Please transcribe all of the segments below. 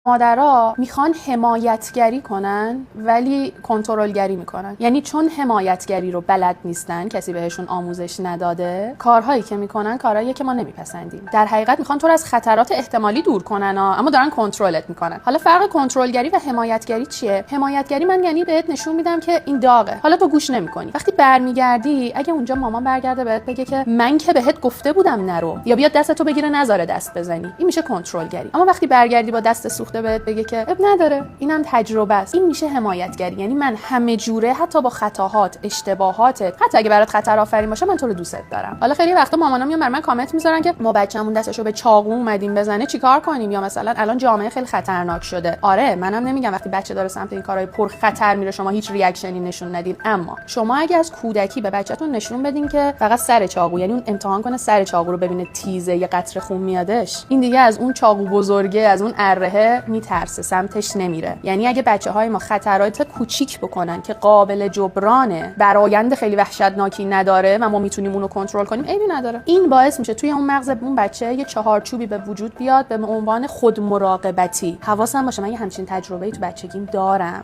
مادرها میخوان حمایتگری کنن ولی کنترلگری میکنن. یعنی چون حمایتگری رو بلد نیستن، کسی بهشون آموزش نداده، کارهایی که میکنن کارهایی که ما نمیپسندیم. در حقیقت میخوان تو رو از خطرات احتمالی دور کنن اما دارن کنترلت میکنن. حالا فرق کنترلگری و حمایتگری چیه؟ حمایتگری من یعنی بهت نشون میدم که این داغه، حالا تو گوش نمیکنی. وقتی برمیگردی، اگه اونجا مامان برگرده بهت بگه که من که بهت گفته بودم نرو، یا بیاد دستتو بگیره نذاره دست بزنی، این میشه کنترلگری. اما وقتی برگردی با دست سوخته بهت بگه که اب نداره، اینم تجربه است، این میشه حمایتگری. یعنی من همه جوره، حتی با خطاهات، اشتباهاتت، حتی اگه برات خطر آفرین باشه، من تو رو دوست دارم. حالا خیلی وقتا مامانا میان برام کامنت میذارن که ما بچه‌مون دستشو به چاقو اومدیم بزنه چیکار کنیم، یا مثلا الان جامعه خیلی خطرناک شده. آره، منم نمیگم وقتی بچه داره سمت این کارهای پر خطر میره شما هیچ ریاکشنی نشون ندید، اما شما اگه از کودکی به بچه‌تون نشون بدین که فقط سر چاقو، یعنی اون امتحان کنه سر چاقو رو ببینه تیزه یه قطره خون میادش، این دیگه از اون چاقو بزرگه، از اون ارهه میترسه، سمتش نمیره. یعنی اگه بچه‌های ما خطرات کوچیک بکنن که قابل جبرانه، برآیند خیلی وحشتناکی نداره و ما میتونیم اونو کنترل کنیم، عیبی نداره. این باعث میشه توی اون مغز اون بچه یه چهارچوبی به وجود بیاد به عنوان خودمراقبتی. حواسم باشه من یه همچین تجربه‌ای تو بچگیم دارم.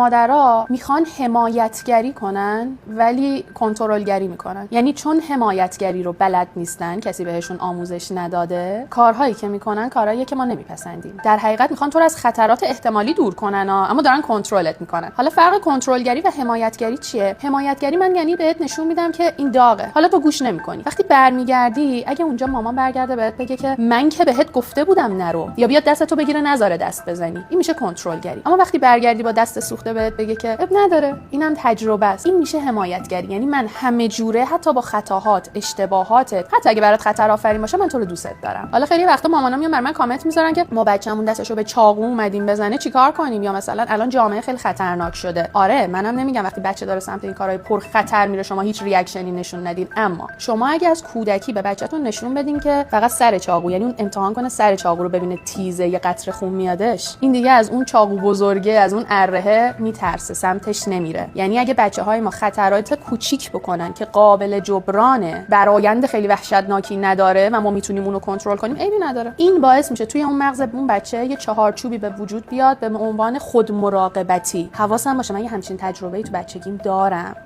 مادرها میخوان حمایتگری کنن ولی کنترلگری میکنن. یعنی چون حمایتگری رو بلد نیستن، کسی بهشون آموزش نداده، کارهایی که میکنن کارهایی که ما نمیپسندیم. در حقیقت میخوان تو رو از خطرات احتمالی دور کنن اما دارن کنترلت میکنن. حالا فرق کنترلگری و حمایتگری چیه؟ حمایتگری من یعنی بهت نشون میدم که این داغه، حالا تو گوش نمیکنی. وقتی برمیگردی، اگه اونجا مامان برگرده بهت بگه که من که بهت گفته بودم نرو، یا بیاد دستتو بگیره نذاره دست بزنی، این میشه کنترلگری. اما وقتی برگردی با دست سوخته بهت بگه که اب نداره، اینم تجربه است، این میشه حمایتگری. یعنی من همه جوره، حتی با خطاهات، اشتباهاتت، حتی اگه برات خطر آفرین باشه، من تو رو دوست دارم. حالا خیلی وقتا مامانا میان برام کامنت میذارن که ما بچه‌مون دستشو به چاقو اومدیم بزنه چیکار کنیم، یا مثلا الان جامعه خیلی خطرناک شده. آره، منم نمیگم وقتی بچه داره سمت این کارهای پر خطر میره شما هیچ ریاکشنی نشون ندید، اما شما اگه از کودکی به بچه‌تون نشون بدین که فقط سر چاقو، یعنی اون امتحان کنه سر چاقو رو ببینه تیزه یه قطره خون میادش، این دیگه از اون چاقو بزرگه، از اون ارهه میترسه، سمتش نمیره. یعنی اگه بچه‌های ما خطرات کوچیک بکنن که قابل جبرانه، برآیند خیلی وحشتناکی نداره و ما میتونیم اونو کنترل کنیم، عیبی نداره. این باعث میشه توی اون مغز اون بچه یه چهارچوبی به وجود بیاد به عنوان خودمراقبتی. حواسم باشه من یه همچین تجربه‌ای تو بچگیم دارم.